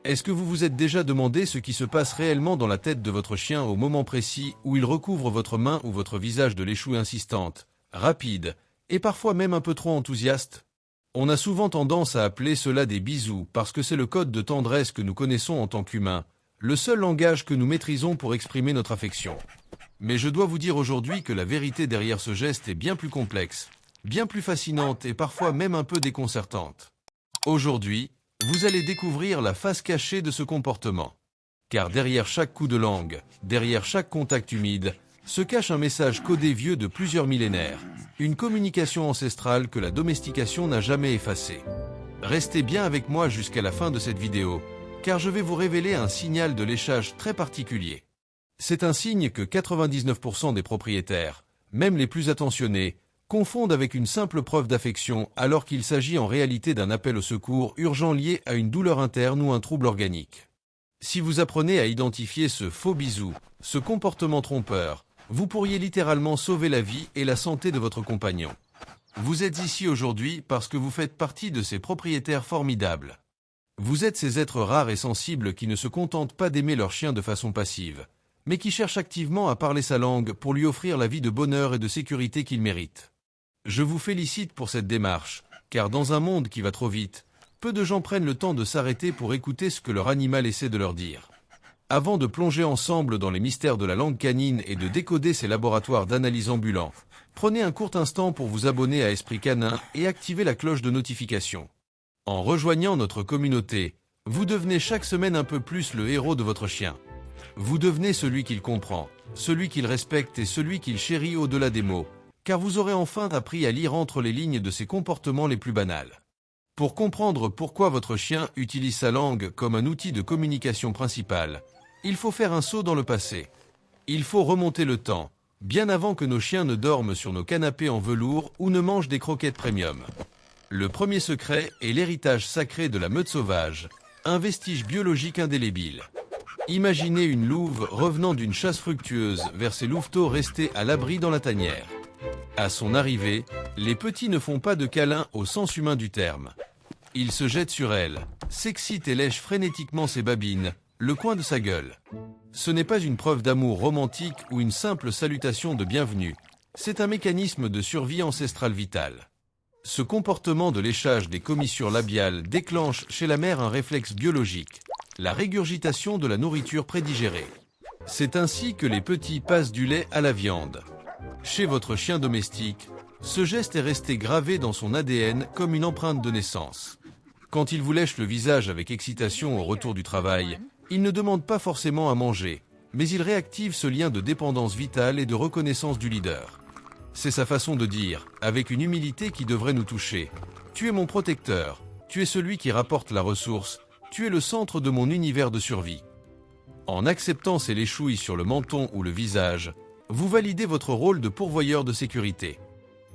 Est-ce que vous vous êtes déjà demandé ce qui se passe réellement dans la tête de votre chien au moment précis où il recouvre votre main ou votre visage de l'échoue insistante, rapide, et parfois même un peu trop enthousiaste? On a souvent tendance à appeler cela des bisous parce que c'est le code de tendresse que nous connaissons en tant qu'humains, le seul langage que nous maîtrisons pour exprimer notre affection. Mais je dois vous dire aujourd'hui que la vérité derrière ce geste est bien plus complexe, bien plus fascinante et parfois même un peu déconcertante. Aujourd'hui, vous allez découvrir la face cachée de ce comportement. Car derrière chaque coup de langue, derrière chaque contact humide, se cache un message codé vieux de plusieurs millénaires, une communication ancestrale que la domestication n'a jamais effacée. Restez bien avec moi jusqu'à la fin de cette vidéo, car je vais vous révéler un signal de léchage très particulier. C'est un signe que 99% des propriétaires, même les plus attentionnés, confondent avec une simple preuve d'affection alors qu'il s'agit en réalité d'un appel au secours urgent lié à une douleur interne ou un trouble organique. Si vous apprenez à identifier ce faux bisou, ce comportement trompeur, vous pourriez littéralement sauver la vie et la santé de votre compagnon. Vous êtes ici aujourd'hui parce que vous faites partie de ces propriétaires formidables. Vous êtes ces êtres rares et sensibles qui ne se contentent pas d'aimer leur chien de façon passive, mais qui cherchent activement à parler sa langue pour lui offrir la vie de bonheur et de sécurité qu'il mérite. Je vous félicite pour cette démarche, car dans un monde qui va trop vite, peu de gens prennent le temps de s'arrêter pour écouter ce que leur animal essaie de leur dire. Avant de plonger ensemble dans les mystères de la langue canine et de décoder ces laboratoires d'analyse ambulants, prenez un court instant pour vous abonner à Esprit Canin et activer la cloche de notification. En rejoignant notre communauté, vous devenez chaque semaine un peu plus le héros de votre chien. Vous devenez celui qu'il comprend, celui qu'il respecte et celui qu'il chérit au-delà des mots, car vous aurez enfin appris à lire entre les lignes de ses comportements les plus banals. Pour comprendre pourquoi votre chien utilise sa langue comme un outil de communication principal, il faut faire un saut dans le passé. Il faut remonter le temps, bien avant que nos chiens ne dorment sur nos canapés en velours ou ne mangent des croquettes premium. Le premier secret est l'héritage sacré de la meute sauvage, un vestige biologique indélébile. Imaginez une louve revenant d'une chasse fructueuse vers ses louveteaux restés à l'abri dans la tanière. À son arrivée, les petits ne font pas de câlins au sens humain du terme. Ils se jettent sur elle, s'excitent et lèchent frénétiquement ses babines, le coin de sa gueule. Ce n'est pas une preuve d'amour romantique ou une simple salutation de bienvenue, c'est un mécanisme de survie ancestrale vitale. Ce comportement de léchage des commissures labiales déclenche chez la mère un réflexe biologique, la régurgitation de la nourriture prédigérée. C'est ainsi que les petits passent du lait à la viande. Chez votre chien domestique, ce geste est resté gravé dans son ADN comme une empreinte de naissance. Quand il vous lèche le visage avec excitation au retour du travail, il ne demande pas forcément à manger, mais il réactive ce lien de dépendance vitale et de reconnaissance du leader. C'est sa façon de dire, avec une humilité qui devrait nous toucher. Tu es mon protecteur, tu es celui qui rapporte la ressource, tu es le centre de mon univers de survie. En acceptant ces léchouilles sur le menton ou le visage, vous validez votre rôle de pourvoyeur de sécurité.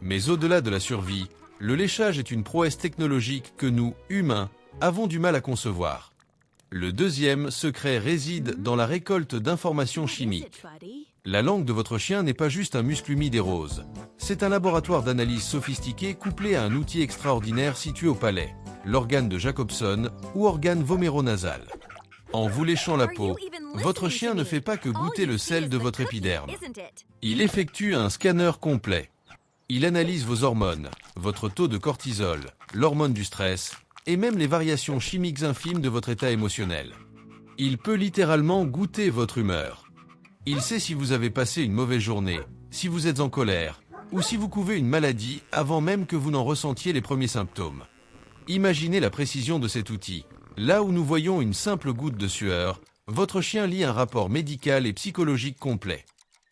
Mais au-delà de la survie, le léchage est une prouesse technologique que nous, humains, avons du mal à concevoir. Le deuxième secret réside dans la récolte d'informations chimiques. La langue de votre chien n'est pas juste un muscle humide et rose. C'est un laboratoire d'analyse sophistiqué couplé à un outil extraordinaire situé au palais, l'organe de Jacobson ou organe voméronasal. En vous léchant la peau, votre chien ne fait pas que goûter le sel de votre épiderme. Il effectue un scanner complet. Il analyse vos hormones, votre taux de cortisol, l'hormone du stress, et même les variations chimiques infimes de votre état émotionnel. Il peut littéralement goûter votre humeur. Il sait si vous avez passé une mauvaise journée, si vous êtes en colère, ou si vous couvez une maladie avant même que vous n'en ressentiez les premiers symptômes. Imaginez la précision de cet outil. Là où nous voyons une simple goutte de sueur, votre chien lit un rapport médical et psychologique complet.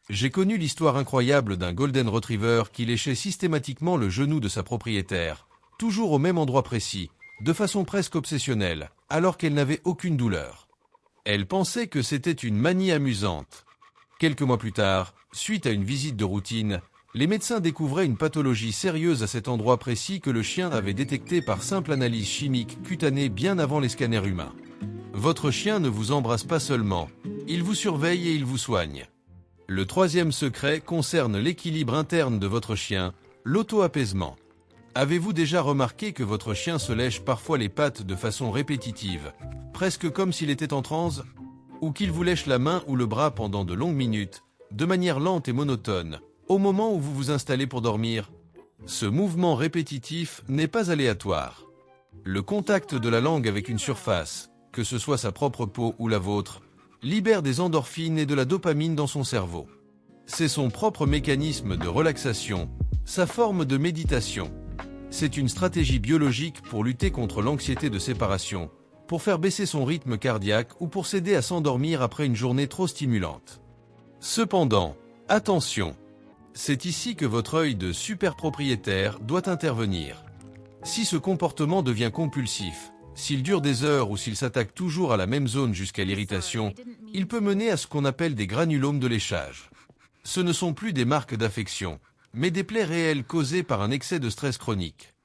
J'ai connu l'histoire incroyable d'un Golden Retriever qui léchait systématiquement le genou de sa propriétaire, toujours au même endroit précis, de façon presque obsessionnelle, alors qu'elle n'avait aucune douleur. Elle pensait que c'était une manie amusante. Quelques mois plus tard, suite à une visite de routine, les médecins découvraient une pathologie sérieuse à cet endroit précis que le chien avait détecté par simple analyse chimique cutanée bien avant les scanners humains. Votre chien ne vous embrasse pas seulement, il vous surveille et il vous soigne. Le troisième secret concerne l'équilibre interne de votre chien, l'auto-apaisement. Avez-vous déjà remarqué que votre chien se lèche parfois les pattes de façon répétitive, presque comme s'il était en transe, ou qu'il vous lèche la main ou le bras pendant de longues minutes, de manière lente et monotone, au moment où vous vous installez pour dormir? Ce mouvement répétitif n'est pas aléatoire. Le contact de la langue avec une surface, que ce soit sa propre peau ou la vôtre, libère des endorphines et de la dopamine dans son cerveau. C'est son propre mécanisme de relaxation, sa forme de méditation. C'est une stratégie biologique pour lutter contre l'anxiété de séparation, pour faire baisser son rythme cardiaque ou pour s'aider à s'endormir après une journée trop stimulante. Cependant, attention, c'est ici que votre œil de superpropriétaire doit intervenir. Si ce comportement devient compulsif, s'il dure des heures ou s'il s'attaque toujours à la même zone jusqu'à l'irritation, il peut mener à ce qu'on appelle des granulomes de léchage. Ce ne sont plus des marques d'affection, mais des plaies réelles causées par un excès de stress chronique.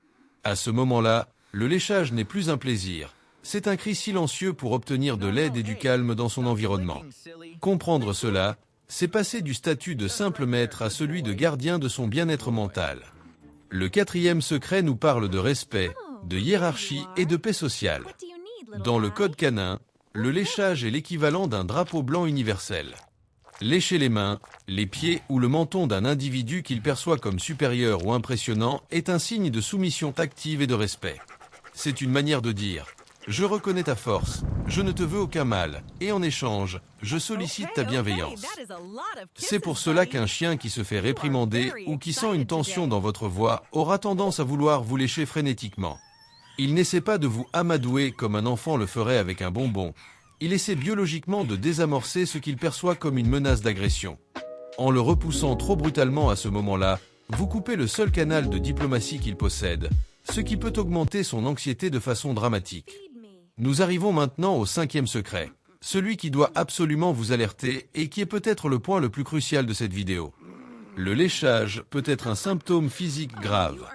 À ce moment-là, le léchage n'est plus un plaisir, c'est un cri silencieux pour obtenir de l'aide et du calme dans son environnement. Comprendre cela, c'est passer du statut de simple maître à celui de gardien de son bien-être mental. Le 4e secret nous parle de respect, de hiérarchie et de paix sociale. Dans le code canin, le léchage est l'équivalent d'un drapeau blanc universel. Lécher les mains, les pieds ou le menton d'un individu qu'il perçoit comme supérieur ou impressionnant est un signe de soumission active et de respect. C'est une manière de dire « Je reconnais ta force, je ne te veux aucun mal, et en échange, je sollicite ta bienveillance ». C'est pour cela qu'un chien qui se fait réprimander ou qui sent une tension dans votre voix aura tendance à vouloir vous lécher frénétiquement. Il n'essaie pas de vous amadouer comme un enfant le ferait avec un bonbon. Il essaie biologiquement de désamorcer ce qu'il perçoit comme une menace d'agression. En le repoussant trop brutalement à ce moment-là, vous coupez le seul canal de diplomatie qu'il possède, ce qui peut augmenter son anxiété de façon dramatique. Nous arrivons maintenant au 5e secret, celui qui doit absolument vous alerter et qui est peut-être le point le plus crucial de cette vidéo. Le léchage peut être un symptôme physique grave.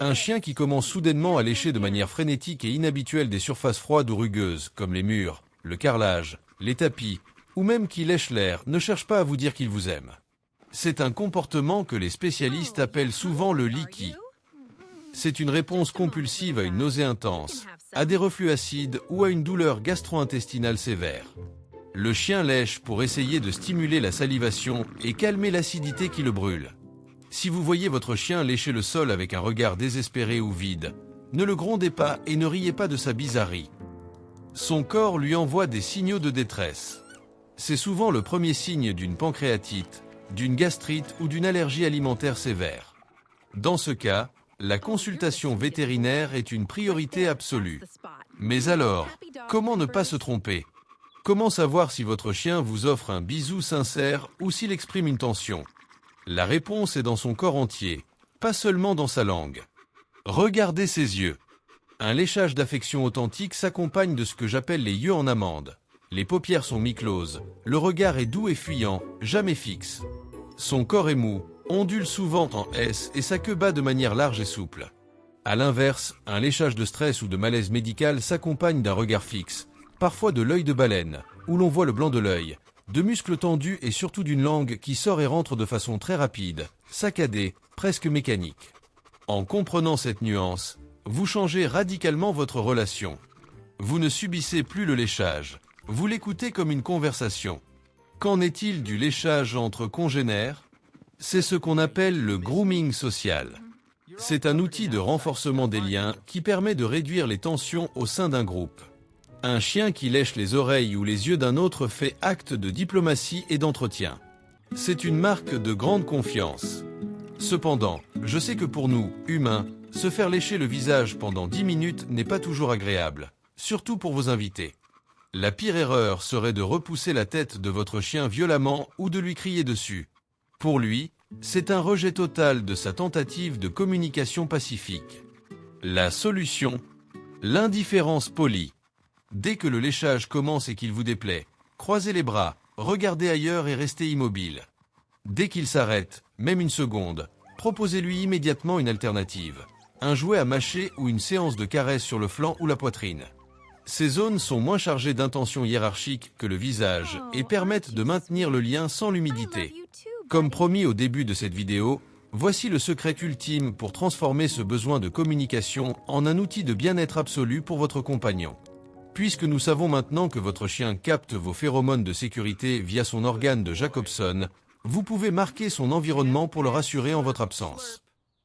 Un chien qui commence soudainement à lécher de manière frénétique et inhabituelle des surfaces froides ou rugueuses, comme les murs, le carrelage, les tapis, ou même qui lèche l'air, ne cherche pas à vous dire qu'il vous aime. C'est un comportement que les spécialistes appellent souvent le leaky. C'est une réponse compulsive à une nausée intense, à des reflux acides ou à une douleur gastro-intestinale sévère. Le chien lèche pour essayer de stimuler la salivation et calmer l'acidité qui le brûle. Si vous voyez votre chien lécher le sol avec un regard désespéré ou vide, ne le grondez pas et ne riez pas de sa bizarrerie. Son corps lui envoie des signaux de détresse. C'est souvent le premier signe d'une pancréatite, d'une gastrite ou d'une allergie alimentaire sévère. Dans ce cas, la consultation vétérinaire est une priorité absolue. Mais alors, comment ne pas se tromper? Comment savoir si votre chien vous offre un bisou sincère ou s'il exprime une tension? La réponse est dans son corps entier, pas seulement dans sa langue. Regardez ses yeux. Un léchage d'affection authentique s'accompagne de ce que j'appelle les yeux en amande. Les paupières sont mi-closes, le regard est doux et fuyant, jamais fixe. Son corps est mou, ondule souvent en S et sa queue bat de manière large et souple. A l'inverse, un léchage de stress ou de malaise médical s'accompagne d'un regard fixe, parfois de l'œil de baleine, où l'on voit le blanc de l'œil, de muscles tendus et surtout d'une langue qui sort et rentre de façon très rapide, saccadée, presque mécanique. En comprenant cette nuance, vous changez radicalement votre relation. Vous ne subissez plus le léchage, vous l'écoutez comme une conversation. Qu'en est-il du léchage entre congénères? C'est ce qu'on appelle le grooming social. C'est un outil de renforcement des liens qui permet de réduire les tensions au sein d'un groupe. Un chien qui lèche les oreilles ou les yeux d'un autre fait acte de diplomatie et d'entretien. C'est une marque de grande confiance. Cependant, je sais que pour nous, humains, se faire lécher le visage pendant 10 minutes n'est pas toujours agréable, surtout pour vos invités. La pire erreur serait de repousser la tête de votre chien violemment ou de lui crier dessus. Pour lui, c'est un rejet total de sa tentative de communication pacifique. La solution? L'indifférence polie. Dès que le léchage commence et qu'il vous déplaît, croisez les bras, regardez ailleurs et restez immobile. Dès qu'il s'arrête, même une seconde, proposez-lui immédiatement une alternative. Un jouet à mâcher ou une séance de caresses sur le flanc ou la poitrine. Ces zones sont moins chargées d'intentions hiérarchiques que le visage et permettent de maintenir le lien sans l'humidité. Comme promis au début de cette vidéo, Voici le secret ultime pour transformer ce besoin de communication en un outil de bien-être absolu pour votre compagnon. Puisque nous savons maintenant que votre chien capte vos phéromones de sécurité via son organe de Jacobson, vous pouvez marquer son environnement pour le rassurer en votre absence.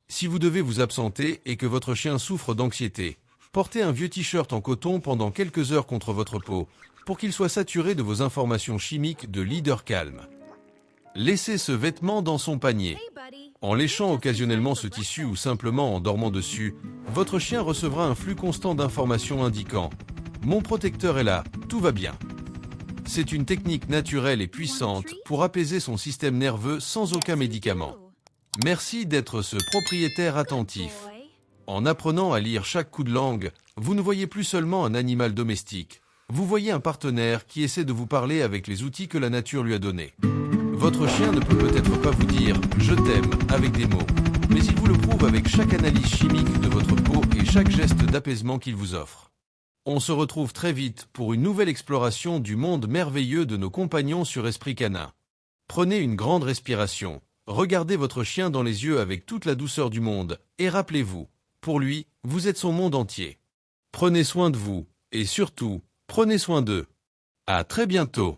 Si vous devez vous absenter et que votre chien souffre d'anxiété, portez un vieux t-shirt en coton pendant quelques heures contre votre peau pour qu'il soit saturé de vos informations chimiques de leader calme. Laissez ce vêtement dans son panier. En léchant occasionnellement ce tissu ou simplement en dormant dessus, votre chien recevra un flux constant d'informations indiquant « Mon protecteur est là, tout va bien ». C'est une technique naturelle et puissante pour apaiser son système nerveux sans aucun médicament. Merci d'être ce propriétaire attentif. En apprenant à lire chaque coup de langue, vous ne voyez plus seulement un animal domestique. Vous voyez un partenaire qui essaie de vous parler avec les outils que la nature lui a donnés. Votre chien ne peut peut-être pas vous dire « je t'aime » avec des mots, mais il vous le prouve avec chaque analyse chimique de votre peau et chaque geste d'apaisement qu'il vous offre. On se retrouve très vite pour une nouvelle exploration du monde merveilleux de nos compagnons sur Esprit Canin. Prenez une grande respiration, regardez votre chien dans les yeux avec toute la douceur du monde et rappelez-vous, pour lui, vous êtes son monde entier. Prenez soin de vous et surtout, prenez soin d'eux. À très bientôt.